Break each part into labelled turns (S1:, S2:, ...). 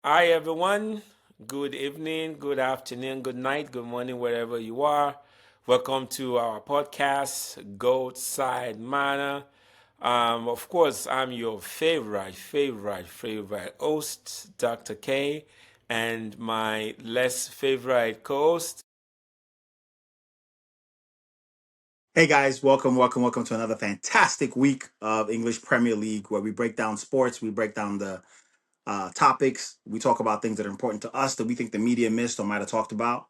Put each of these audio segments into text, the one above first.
S1: Hi, everyone. Good evening, good afternoon, good night, good morning, wherever you are. Welcome to our podcast, Goat Side Manor. Of course, I'm your favorite host, Dr. K, and my less favorite co host.
S2: Hey guys, welcome to another fantastic week of English Premier League where we break down sports, we break down the topics, we talk about things that are important to us that we think the media missed or might have talked about.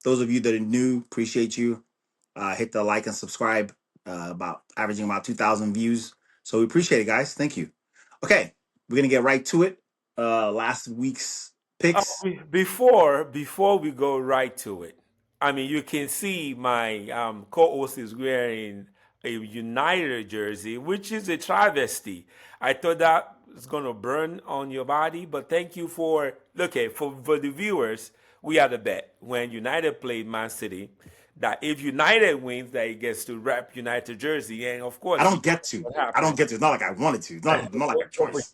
S2: Those of you that are new, appreciate you. Hit the like and subscribe, about averaging about 2,000 views. So we appreciate it, guys. Thank you. Okay, we're going to get right to it. Last week's picks.
S1: Before we go right to it, I mean, you can see my co-host is wearing a United jersey, which is a travesty. I thought that was gonna burn on your body, but thank you for okay for the viewers. We had a bet when United played Man City that if United wins, that he gets to rep United jersey, and of
S2: I
S1: course,
S2: don't get to.
S1: what
S2: I don't
S1: happened?
S2: get to. It's not like I wanted to. It's not like a choice.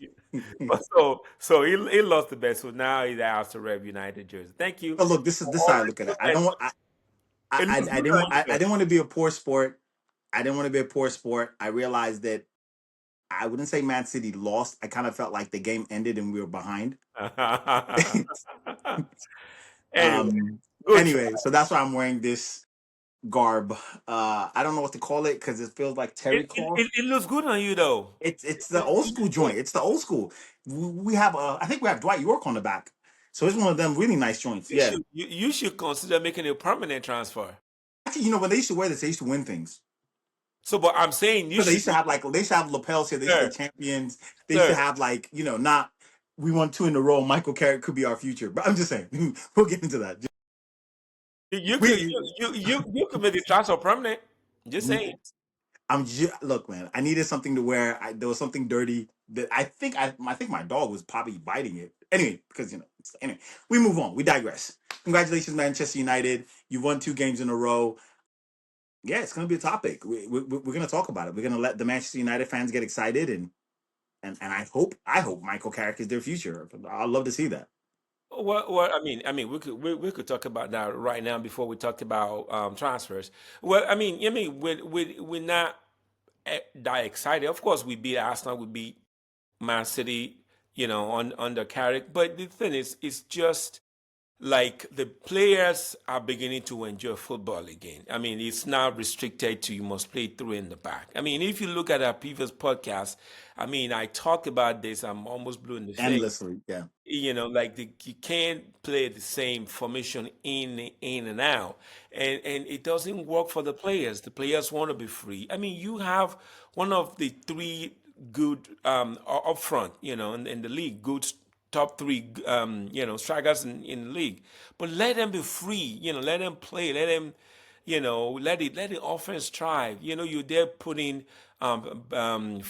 S1: So he lost the bet, so now he has to rep United jersey. Thank you
S2: But look,
S1: for
S2: this is how I
S1: always
S2: look at it. I
S1: putting
S2: don't want.
S1: it looks good on you
S2: I
S1: though.
S2: didn't want to be a poor sport. I didn't want to be a poor sport. I realized that I wouldn't say Man City lost. I kind of felt like the game ended and we were behind.
S1: Anyway, good try.
S2: Anyway, so that's why I'm wearing this garb. I don't know what to call it because it feels like
S1: It,
S2: terry
S1: it,
S2: cloth.
S1: it, it looks good on you though.
S2: It's the old
S1: It
S2: school
S1: looks good.
S2: joint. It's the old school. We have I think we have Dwight York on the back. So it's one of them really nice joints.
S1: You
S2: Yeah.
S1: should you should consider making a permanent transfer.
S2: Actually, when they used to wear this, they used to win things.
S1: So, but I'm saying you
S2: So they
S1: should,
S2: used to have like they used to have lapels here. They used to
S1: sir,
S2: say champions. They used to
S1: sir.
S2: have like not we won two in a row. Michael Carrick could be our future. But I'm just saying we'll get into that.
S1: You could
S2: We
S1: you could make the transfer permanent. Just saying.
S2: look, man. I needed something to wear. There was something dirty that I think my dog was probably biting it. Anyway, because anyway, we move on. We digress. Congratulations, Manchester United. You won two games in a row. Yeah, it's going to be a topic. We're going to talk about it. We're going to let the Manchester United fans get excited and I hope Michael Carrick is their future. I'd love to see that.
S1: Well, I mean, we could talk about that right now before we talked about transfers. Well, we're not that excited. Of course, we beat Arsenal, we beat Man City, on under Carrick. But the thing is, it's just like the players are beginning to enjoy football again. I mean, it's not restricted to you must play through in the back. I mean, if you look at our previous podcast, I mean, I talked about this. I'm almost blue in the face.
S2: Endlessly, yeah.
S1: Like you can't play the same formation in and out, and it doesn't work for the players. The players want to be free. I mean, you have one of the three good up front, in the league, good top three, strikers in the league, but let them be free. Let them play. Let them let the offense thrive. You're there putting Bruno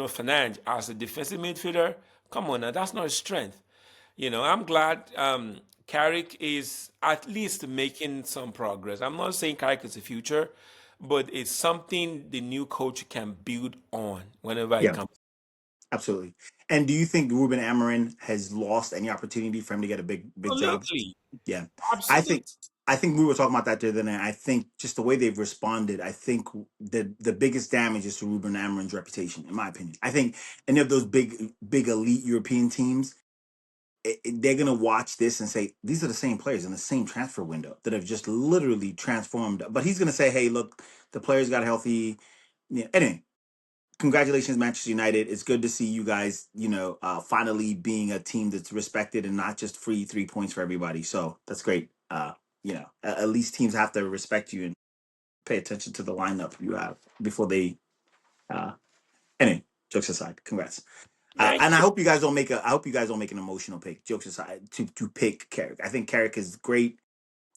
S1: Fernandes as a defensive midfielder. Come on now, that's not a strength. I'm glad Carrick is at least making some progress. I'm not saying Carrick is the future, but it's something the new coach can build on whenever it
S2: Yeah,
S1: comes.
S2: absolutely. And do you think Ruben Amorim has lost any opportunity for him to get a big job?
S1: Absolutely,
S2: Yeah. I
S1: absolutely.
S2: think I think we were talking about that the other night. I think just the way they've responded, I think the biggest damage is to Ruben Amorim's reputation, in my opinion. I think any of those big elite European teams, they're gonna watch this and say these are the same players in the same transfer window that have just literally transformed. But he's gonna say, "Hey, look, the players got healthy." Yeah. Anyway, congratulations, Manchester United. It's good to see you guys, finally being a team that's respected and not just free 3 points for everybody. So that's great. At least teams have to respect you and pay attention to the lineup you have before they. Uh, anyway, jokes aside, congrats.
S1: Thank
S2: And I
S1: you.
S2: hope you guys don't make a. I hope you guys don't make an emotional pick. Jokes aside, to pick Carrick. I think Carrick is great,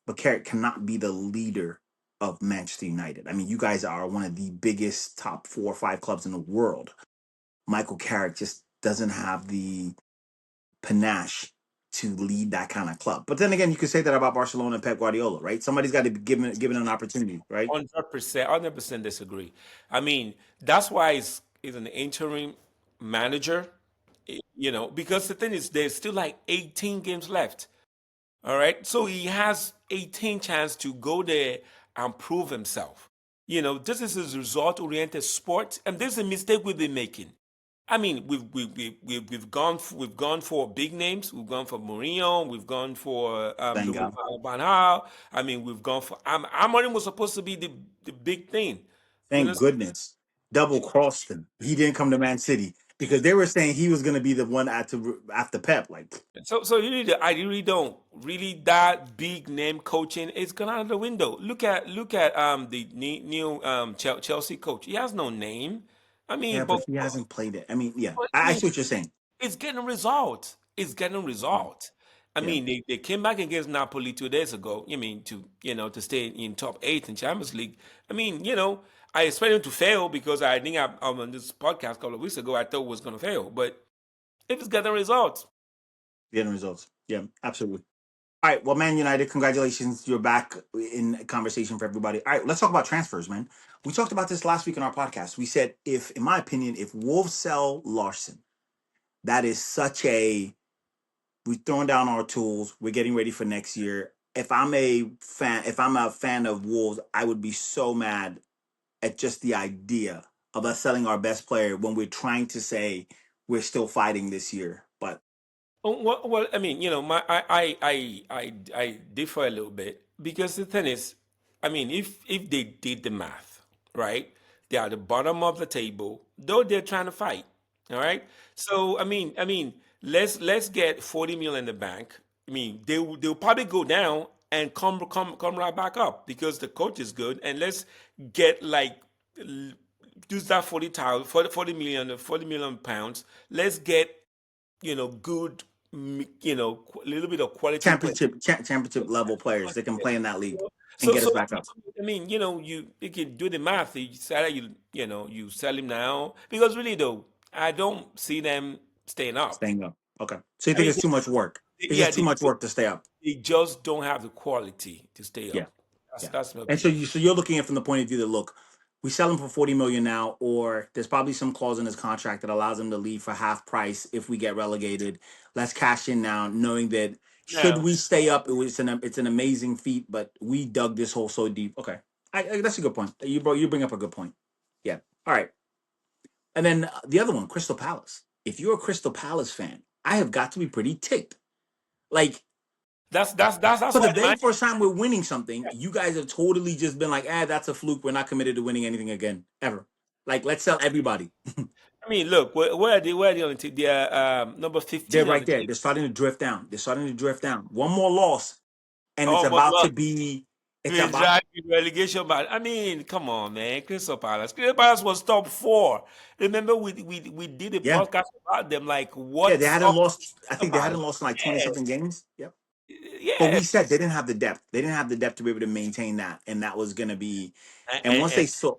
S2: but Carrick cannot be the leader of Manchester United. I mean, you guys are one of the biggest top 4 or 5 clubs in the world. Michael Carrick just doesn't have the panache to lead that kind of club. But then again, you could say that about Barcelona and Pep Guardiola, right? Somebody's got to be given an opportunity, right?
S1: 100%, 100% disagree. I mean, that's why he's an interim manager. Because the thing is, there's still like 18 games left. All right. So he has 18 chance to go there and prove himself. This is a result-oriented sport, and this is a mistake we've been making. I mean, we've gone for big names. We've gone for Mourinho. We've gone for
S2: Thank
S1: Louis
S2: God.
S1: van Gaal. I mean, we've gone for Amorim was supposed to be the big thing. You
S2: Thank
S1: understand?
S2: goodness. Double crossed him. He didn't come to Man City because they were saying he was going to be the one after Pep. Like,
S1: So I really don't really that big name coaching is gone out of the window. Look at the new Chelsea coach. He has no name. I
S2: yeah,
S1: mean,
S2: but he hasn't played it. I mean, yeah,
S1: I
S2: I
S1: mean
S2: see what you're saying.
S1: it's getting results. It's getting
S2: Yeah,
S1: results. I
S2: yeah.
S1: mean, they came back against Napoli 2 days ago. To stay in top eight in Champions League. I mean, I expect them to fail because I think on this podcast a couple of weeks ago I thought it was going to fail. But if it's getting results,
S2: Getting results. Yeah, absolutely. All right. Well, Man United, congratulations. You're back in conversation for everybody. All right, let's talk about transfers, man. We talked about this last week in our podcast. We said, in my opinion, if Wolves sell Larson, that is such a we've thrown down our tools. We're getting ready for next year. If I'm a fan of Wolves, I would be so mad at just the idea of us selling our best player when we're trying to say we're still fighting this year. But
S1: well, I mean, I differ a little bit because the thing is, I mean, if they did the math, right, they are at the bottom of the table, though they're trying to fight. All right. So I mean, let's get 40 million in the bank. I mean, they'll probably go down and come right back up because the coach is good, and let's get like use that 40,000, 40 million pounds. Let's get good, a little bit of quality play.
S2: championship level players that can play in that league and
S1: So,
S2: get
S1: so
S2: us back up.
S1: I mean, you can do the math. You say that you sell him now because really though, I don't see them staying up.
S2: Staying up. Okay. So you
S1: I
S2: think
S1: mean,
S2: it's too much work? It's
S1: yeah,
S2: just too much work to stay up.
S1: they just don't have the quality to stay
S2: Yeah.
S1: up. That's
S2: Yeah.
S1: that's my
S2: And so
S1: opinion.
S2: you're looking at it from the point of view that look, we sell him for 40 million now, or there's probably some clause in his contract that allows him to leave for half price if we get relegated. Let's cash in now, knowing that should
S1: Now,
S2: we stay up, it's an amazing feat, but we dug this hole so deep. Okay. That's a good point. You bring up a good point. Yeah. All right. And then the other one, Crystal Palace. If you're a Crystal Palace fan, I have got to be pretty ticked. Like
S1: that's
S2: for the
S1: why
S2: very first time we're winning something, you guys have totally just been like, that's a fluke. We're not committed to winning anything again, ever. Like, let's sell everybody.
S1: I mean, look, where are they? Where are they on the team? They're number
S2: They're
S1: 15 on
S2: right
S1: the
S2: there.
S1: team.
S2: They're starting to drift down. They're starting to drift down. One more loss, and it's
S1: Almost
S2: about to
S1: lost.
S2: be. It's
S1: We
S2: about
S1: drag the relegation back. I mean, come on, man. Crystal Palace. Crystal Palace was top four. Remember, we did a
S2: yeah,
S1: podcast about them. Like,
S2: yeah. They
S1: what's
S2: hadn't
S1: up with
S2: lost. I
S1: Crystal
S2: think they hadn't
S1: Palace?
S2: lost in like 20
S1: Yes,
S2: something games. Yep. But
S1: yes.
S2: we said they didn't have the depth. They didn't have the depth to be able to maintain that, and that was going to be.
S1: And,
S2: And
S1: and,
S2: once
S1: and
S2: they saw,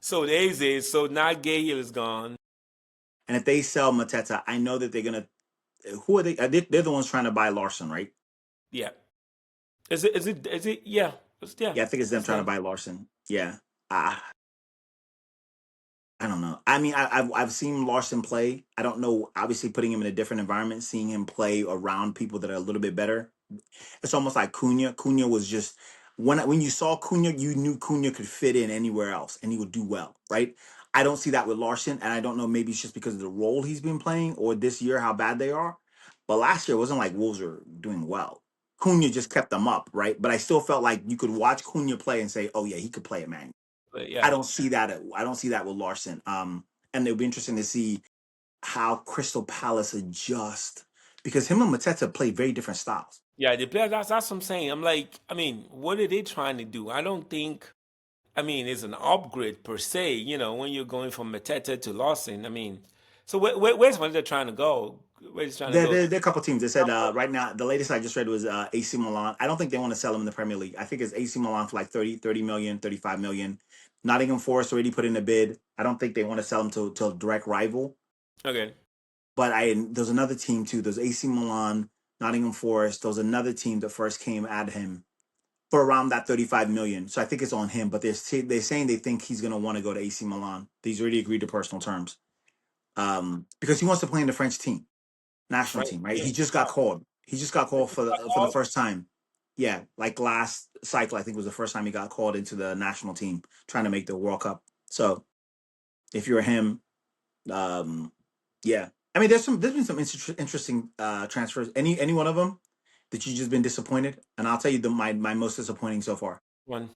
S1: so there is it. So now Gahill is gone.
S2: and if they sell Mateta, I know that they're gonna. Who are they? They're the ones trying to buy Larson, right?
S1: Yeah. Is it? Yeah. Yeah.
S2: Yeah, I think it's them
S1: It's
S2: trying to
S1: them.
S2: buy Larson. Yeah, I I don't know. I mean, I've seen Larson play. I don't know. Obviously, putting him in a different environment, seeing him play around people that are a little bit better. It's almost like Cunha. Cunha was just when you saw Cunha, you knew Cunha could fit in anywhere else and he would do well, right? I don't see that with Larson, and I don't know. Maybe it's just because of the role he's been playing, or this year how bad they are. But last year it wasn't like Wolves were doing well. Cunha just kept them up, right? But I still felt like you could watch Cunha play and say, "Oh yeah, he could play it, man."
S1: But
S2: I
S1: yeah.
S2: don't see that. I don't see that with Larson. And it'll be interesting to see how Crystal Palace adjust because him and Mateta play very different styles.
S1: Yeah, the players, that's what I'm saying. I'm like, I mean, what are they trying to do? I don't think, I mean, it's an upgrade per se, when you're going from Mateta to Lawson. I mean, so where's one they're trying to go? Where's he trying to go?
S2: There are a couple teams that said right now the latest I just read was AC Milan. I don't think they want to sell him in the Premier League. I think it's AC Milan for like 30 million, 35 million. Nottingham Forest already put in a bid. I don't think they want to sell him to a direct rival.
S1: Okay.
S2: But there's another team too. There's AC Milan, Nottingham Forest. There's another team that first came at him for around that 35 million. So I think it's on him. But they're saying they think he's going to want to go to AC Milan. He's already agreed to personal terms. because he wants to play in the French team, national
S1: Frank
S2: team, right?
S1: team.
S2: He just got called. He just got called for the
S1: Oh,
S2: first time. Yeah, like last cycle, I think was the first time he got called into the national team, trying to make the World Cup. So if you're him, um, yeah. I mean, there's been some interesting transfers. Any one of them that you just been disappointed? And I'll tell you my most disappointing so far.
S1: one.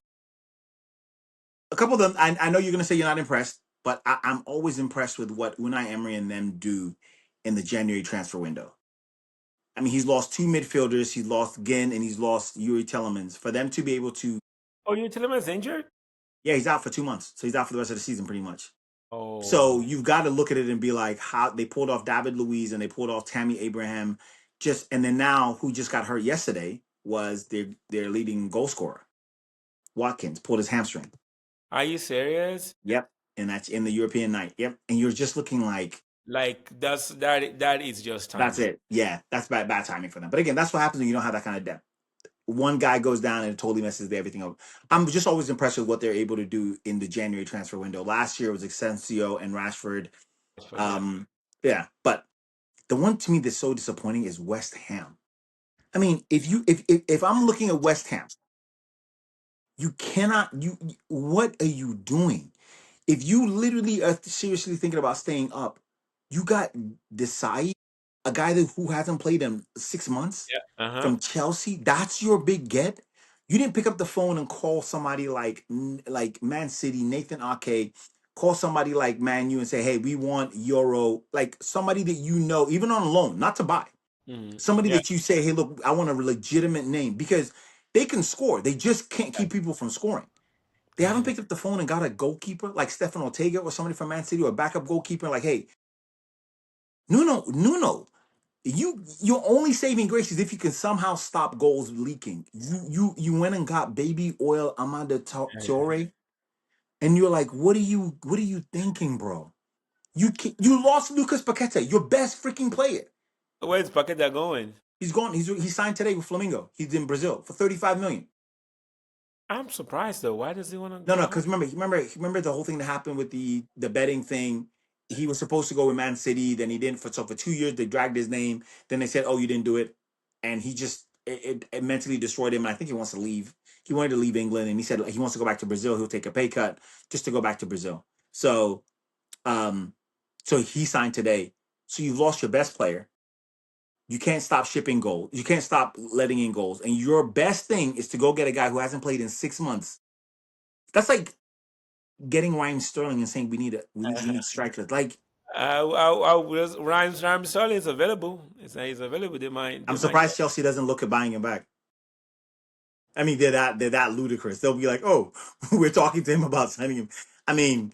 S2: A couple of them, I know you're going to say you're not impressed, but I'm always impressed with what Unai Emery and them do in the January transfer window. I mean, he's lost two midfielders. He's lost Ginn and he's lost Yuri Telemans. For them to be able to,
S1: Oh, you tell him he's injured?
S2: yeah, he's out for 2 months, so he's out for the rest of the season, pretty much. So
S1: Oh,
S2: you've got to look at it and be like, how they pulled off David Luiz and they pulled off Tammy Abraham, just and then now who just got hurt yesterday was their leading goal scorer, Watkins, pulled his hamstring.
S1: are you serious?
S2: Yep, and that's in the European night. Yep, and you're just looking like
S1: Like that is just
S2: that's
S1: timing.
S2: it. Yeah, that's bad timing for them. But again, that's what happens when you don't have that kind of depth. One guy goes down and it totally messes everything up. I'm just always impressed with what they're able to do in the January transfer window. Last year it was Asensio and Rashford.
S1: But yeah,
S2: Um, yeah, but the one to me that's so disappointing is West Ham. I mean, if I'm looking at West Ham, you cannot what are you doing? If you literally are seriously thinking about staying up, you got Desai, a guy who hasn't played in 6 months
S1: yeah, uh huh.
S2: from Chelsea. That's your big get. You didn't pick up the phone and call somebody like Man City, Nathan Ake, call somebody like Man U and say, "Hey, we want Euro." Like somebody that you know, even on loan, not to buy. Somebody
S1: Yeah,
S2: that you say, "Hey, look, I want a legitimate name," because they can score. They just can't keep people from scoring. They haven't
S1: yeah.
S2: picked up the phone and got a goalkeeper like Stefan Ortega or somebody from Man City or a backup goalkeeper. Like, hey, Nuno, your only saving grace is if you can somehow stop goals leaking. You went and got baby oil Amanda Torre, and you're like, what are you thinking, bro? You lost Lucas Paqueta, your best freaking player.
S1: Where's Paqueta going?
S2: He's gone. He signed today with Flamengo. He's in Brazil for 35 million.
S1: I'm surprised though. Why does he want to
S2: No,
S1: go
S2: no,
S1: out?
S2: because remember the whole thing that happened with the betting thing. He was supposed to go with Man City, then he didn't. For 2 years they dragged his name. Then they said, "Oh, you didn't do it," and he just it mentally destroyed him. And I think he wants to leave. He wanted to leave England, and he said he wants to go back to Brazil. He'll take a pay cut just to go back to Brazil. So, um, so he signed today. So you've lost your best player. You can't stop shipping goals. You can't stop letting in goals. And your best thing is to go get a guy who hasn't played in 6 months. That's like getting Ryan Sterling and saying we need strikers. Like
S1: Ryan Sterling is available. He's available. They
S2: I'm
S1: might.
S2: surprised Chelsea doesn't look at buying him back. I mean, they're that ludicrous. They'll be like, oh, we're talking to him about signing him. I mean,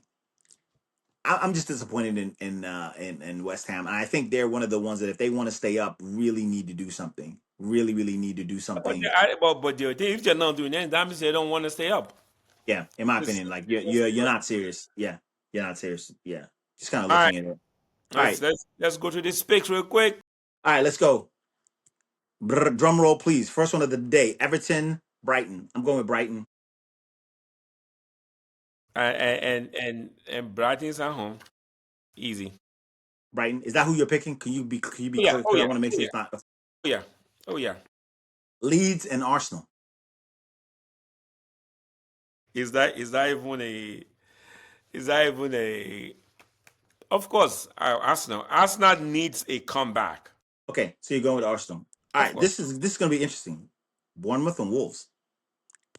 S2: I'm just disappointed in West Ham, and I think they're one of the ones that if they want to stay up, really need to do something. Really, really need to do something.
S1: If they're not doing anything, that means they don't want to stay up.
S2: Yeah, in my
S1: It's-
S2: opinion, like you're not serious. Yeah, you're not serious. Yeah, just kind of
S1: all right,
S2: looking at it. All
S1: let's
S2: right,
S1: let's let's go to this picks real quick.
S2: all right, let's go. Drum roll, please. First one of the day: Everton, Brighton. I'm going with Brighton.
S1: And Brighton's at home, easy.
S2: Brighton. Is that who you're picking? Can you be
S1: Oh yeah,
S2: clear?
S1: oh
S2: Because I
S1: yeah,
S2: want to make
S1: oh
S2: sure
S1: yeah,
S2: it's not
S1: oh yeah, oh yeah.
S2: Leeds and Arsenal.
S1: Is that even a? Is that even a? Of course, Arsenal needs a comeback.
S2: Okay, so you're going with Arsenal. All
S1: Of
S2: right,
S1: course.
S2: this is going to be interesting. Bournemouth and Wolves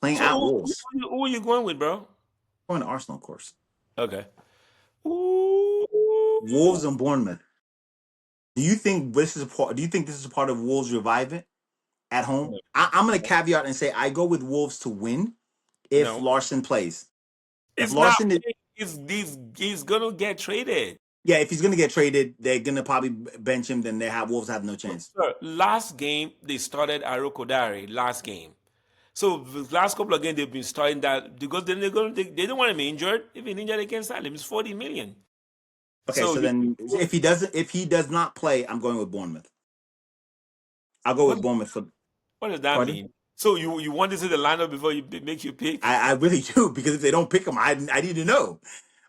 S2: playing
S1: So
S2: at
S1: who, who,
S2: Wolves.
S1: who are you going with, bro?
S2: Going to Arsenal, of course.
S1: Okay. Ooh.
S2: Wolves and Bournemouth. Do you think this is a part of Wolves reviving at home? I'm going to caveat and say I go with Wolves to win if
S1: No,
S2: Larson plays. If
S1: it's not.
S2: Larson is,
S1: He's gonna get traded.
S2: yeah, if he's going to get traded, they're going to probably bench him. Then Wolves have no chance.
S1: Sir, last game they started Arokodare. Last game. So the last couple of games they've been starting that because then they don't want him injured. If he's injured, they can sell him. It's 40 million.
S2: Okay,
S1: So
S2: so then if he does not play, I'm going with Bournemouth. I'll go
S1: what
S2: with Bournemouth for
S1: what does that
S2: pardon.
S1: mean? So you want to see the lineup before you make your pick?
S2: I really do because if they don't pick him, I need to know.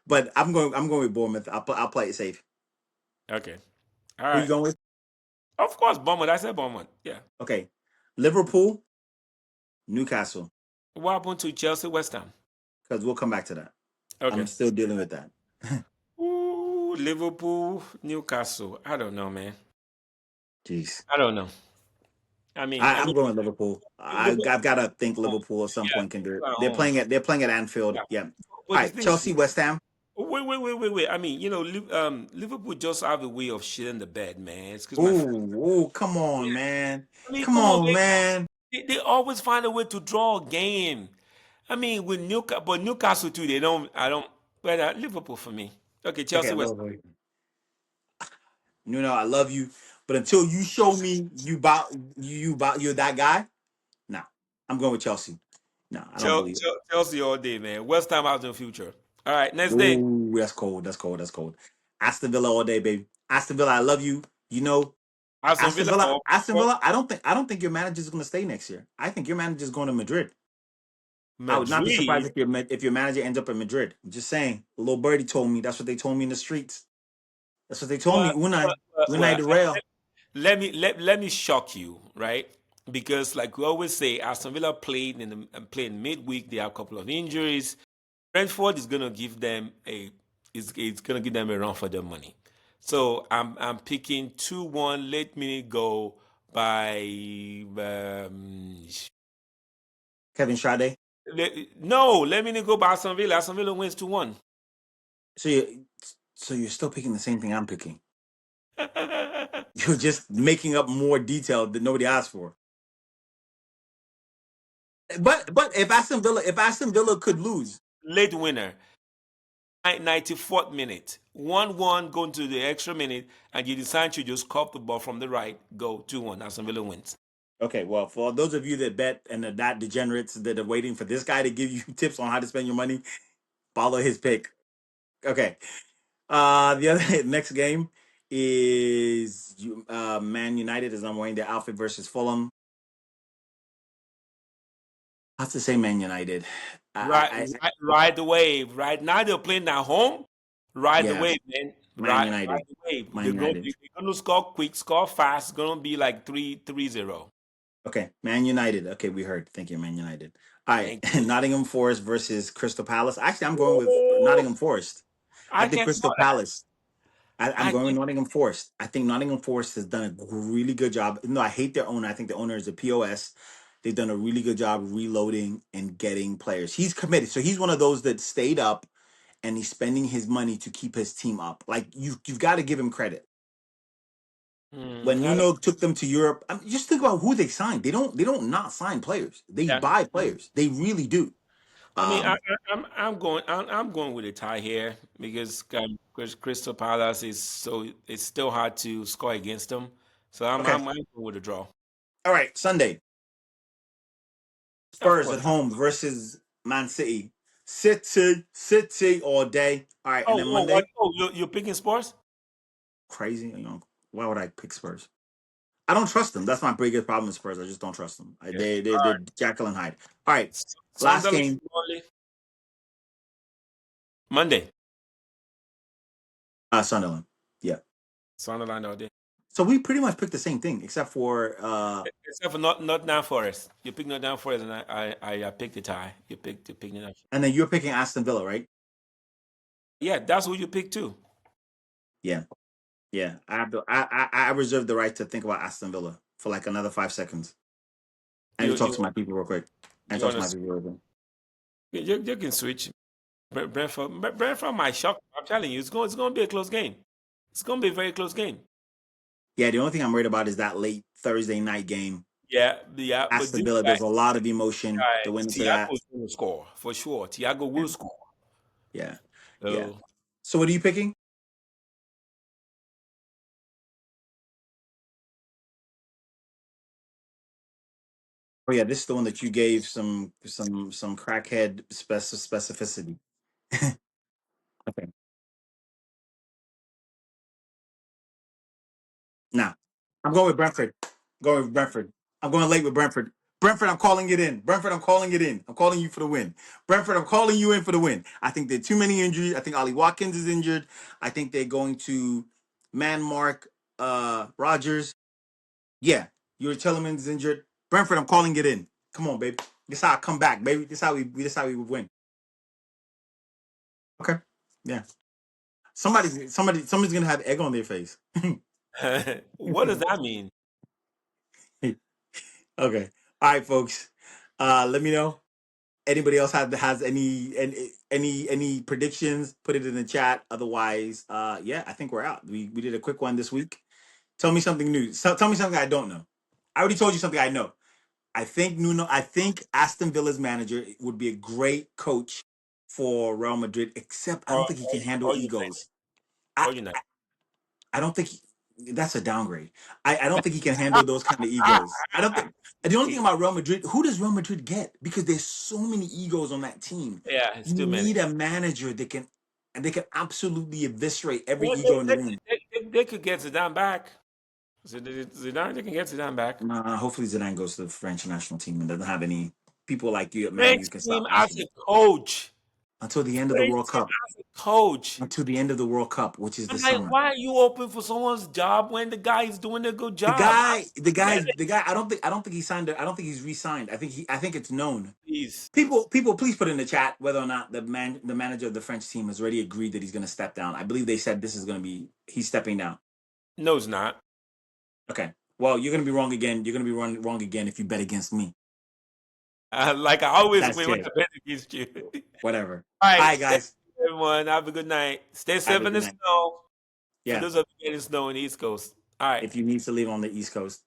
S2: But I'm going with Bournemouth. I'll play it safe.
S1: Okay. All
S2: Who you
S1: right.
S2: going with?
S1: Of course, Bournemouth. I said Bournemouth. Yeah.
S2: Okay. Liverpool, Newcastle.
S1: What happened to Chelsea West Ham?
S2: Because we'll come back to that. I'm
S1: Okay.
S2: still dealing with that.
S1: Ooh, Liverpool, Newcastle. I don't know, man.
S2: Jeez.
S1: I don't know. I
S2: I'm
S1: mean,
S2: going Liverpool.
S1: Liverpool
S2: I've got to think
S1: at home.
S2: Liverpool at some
S1: Yeah,
S2: point can do it.
S1: Liverpool at
S2: They're
S1: home.
S2: playing at Anfield.
S1: Yeah.
S2: Yeah.
S1: But
S2: All
S1: the
S2: right.
S1: thing is,
S2: Chelsea, West Ham.
S1: wait. I mean, Liverpool just have a way of shitting the bed, man. Excuse my French.
S2: Ooh, come on, man.
S1: I mean,
S2: Come
S1: come on,
S2: on, man.
S1: they always find a way to draw a game. I mean, with Newcastle, but Newcastle too, they don't. I don't. But Liverpool for me. Okay,
S2: Okay,
S1: Chelsea West.
S2: Liverpool. I love you, but until you show me you're that guy, nah, I'm going with Chelsea. No, I don't believe it.
S1: Chelsea all day, man. West Ham has no future. All right, next game.
S2: Ooh, that's cold. That's cold. That's cold. Aston Villa all day, baby. Aston Villa, I love you. You know,
S1: Aston Villa
S2: Aston
S1: or
S2: Villa. I don't think your manager's going to stay next year. I think your manager's going to Madrid. I would not be surprised
S1: Madrid.
S2: if your manager ends up in Madrid. I'm just saying. A little birdie told me. That's what they told me in the streets. That's what they told me.
S1: Well,
S2: Unai the Rail.
S1: let me shock you, right? Because like we always say, Aston Villa played midweek. They have a couple of injuries. Brentford is gonna give them a it's gonna give them a run for their money. So I'm picking 2-1. Let me go by
S2: Kevin Schade.
S1: no. Let me go by Aston Villa. Aston Villa wins 2-1.
S2: So you so you're still picking the same thing I'm picking. You're just making up more detail that nobody asked for. But if Aston Villa could lose,
S1: Late winner. 94th minute, 1-1 going to the extra minute, and you decide to just cop the ball from the right, go 2-1. Aston Villa wins.
S2: okay. Well, for those of you that bet and are not degenerates that are waiting for this guy to give you tips on how to spend your money, follow his pick. Okay. The other next game is Man United as I'm wearing their outfit versus Fulham. I have to say Man United.
S1: Right,
S2: I
S1: ride the wave. Right now they're playing at home. Ride the
S2: yeah,
S1: wave, man.
S2: Man
S1: Ride
S2: United.
S1: the wave.
S2: Man United.
S1: They're gonna score quick, score fast. It's gonna be like 3-0.
S2: Okay, Man United. Okay, we heard. Thank you, Man United. All right,
S1: Thank you.
S2: Nottingham Forest versus Crystal Palace. Actually, I'm going with
S1: Ooh,
S2: Nottingham Forest. I
S1: I
S2: think
S1: can't
S2: Crystal
S1: call that.
S2: Palace. I'm
S1: I
S2: going with
S1: can't.
S2: Nottingham Forest. I think Nottingham Forest has done a really good job. No, I hate their owner. I think the owner is a POS. They've done a really good job reloading and getting players. He's committed. So he's one of those that stayed up and he's spending his money to keep his team up. Like you've got to give him credit. When
S1: I don't,
S2: Nuno took them to Europe, just think about who they signed. They don't not sign players. They
S1: yeah.
S2: buy players. They really do.
S1: I mean,
S2: Um,
S1: I'm going with a tie here because Crystal Palace is so it's still hard to score against them. So
S2: okay.
S1: I'm going with a draw.
S2: All right. Sunday.
S1: Of
S2: Spurs at
S1: course.
S2: home versus Man City. City all day. All right, and then
S1: What?
S2: Monday,
S1: Oh, you're picking sports?
S2: crazy. Why would I pick Spurs? I don't trust them. That's my biggest problem with Spurs. I just don't trust them.
S1: Yeah.
S2: They're Jekyll and Hyde. All right, last
S1: Sunderland
S2: game.
S1: Burnley? Monday.
S2: Sunderland. Yeah.
S1: Sunderland all day.
S2: So we pretty much picked the same thing, except for
S1: Except for not Nottingham Forest. You picked Nottingham Forest, and I picked the tie. You picked Nottingham.
S2: and then you're picking Aston Villa, right?
S1: Yeah, that's what you picked too.
S2: Yeah. Yeah. I have to. I reserve the right to think about Aston Villa for like another 5 seconds. I need
S1: You
S2: to talk
S1: you
S2: to my people real quick. I need
S1: you
S2: to talk
S1: want
S2: to my
S1: to
S2: people real quick.
S1: you can switch. Brentford might shock. I'm telling you, it's going to be a close game. It's going to be a very close game.
S2: Yeah, the only thing I'm worried about is that late Thursday night game.
S1: Yeah. But
S2: Aston Villa, there's a lot of emotion that went into
S1: Thiago
S2: that.
S1: is going to score for sure. Thiago
S2: Yeah,
S1: will score.
S2: yeah, yeah.
S1: So
S2: So what are you picking? Oh yeah, this is the one that you gave some crackhead specificity. Okay. Now, I'm going with Brentford. Going with Brentford. I'm going late with Brentford. Brentford, I'm calling it in. Brentford, I'm calling it in. I'm calling you for the win. Brentford, I'm calling you in for the win. I think there are too many injuries. I think Ollie Watkins is injured. I think they're going to man Mark Rogers. Yeah, your Tillman's injured. Brentford, I'm calling it in. Come on, baby. This how I come back, baby. This how we win. Okay. Yeah. Somebody's gonna have egg on their face.
S1: What does that mean?
S2: Okay. All right, folks. Let me know. Anybody else has any predictions? Put it in the chat. Otherwise, yeah, I think we're out. We did a quick one this week. Tell me something new. Tell me something I don't know. I already told you something I know. I think Nuno. I think Aston Villa's manager would be a great coach for Real Madrid. Except I
S1: Or
S2: don't think he can handle
S1: or United?
S2: egos. I
S1: Or United?
S2: I don't think that's a downgrade. I don't think he can handle those kind of egos. I don't think. The only thing about Real Madrid, who does Real Madrid get? Because there's so many egos on that team.
S1: Yeah, it's
S2: You
S1: too many.
S2: need a manager that can, and they can absolutely eviscerate every
S1: Well,
S2: ego in the room.
S1: they could get Zidane back. Zidane, they can get Zidane back.
S2: Hopefully Zidane goes to the French national team and doesn't have any people like you at Man
S1: French
S2: U can
S1: team
S2: stop
S1: as
S2: mentioning
S1: a coach.
S2: until the end of the
S1: French
S2: World
S1: team
S2: Cup.
S1: as a coach.
S2: Until the end of the World Cup, which is
S1: I'm
S2: this
S1: like,
S2: summer.
S1: why are you open for someone's job when the guy is doing a good
S2: The
S1: job?
S2: guy, the
S1: I
S2: guy,
S1: get it.
S2: the guy. I don't think he signed. I don't think he's re-signed. I think it's known.
S1: Please.
S2: People, please put in the chat whether or not the manager of the French team has already agreed that he's going to step down. I believe they said this is going to be he's stepping down.
S1: No, it's not.
S2: Okay. Well, you're going to be wrong again. You're going to be wrong again if you bet against me.
S1: Like I always
S2: That's
S1: win when I
S2: it.
S1: bet against you.
S2: Whatever.
S1: All
S2: All
S1: right.
S2: right,
S1: Thank
S2: guys.
S1: you, everyone. Have a good night. Stay
S2: Have
S1: safe
S2: a
S1: in
S2: good
S1: the
S2: night.
S1: snow. For
S2: Yeah.
S1: those of you getting snow in the East Coast. All right.
S2: If you need to leave on the East Coast.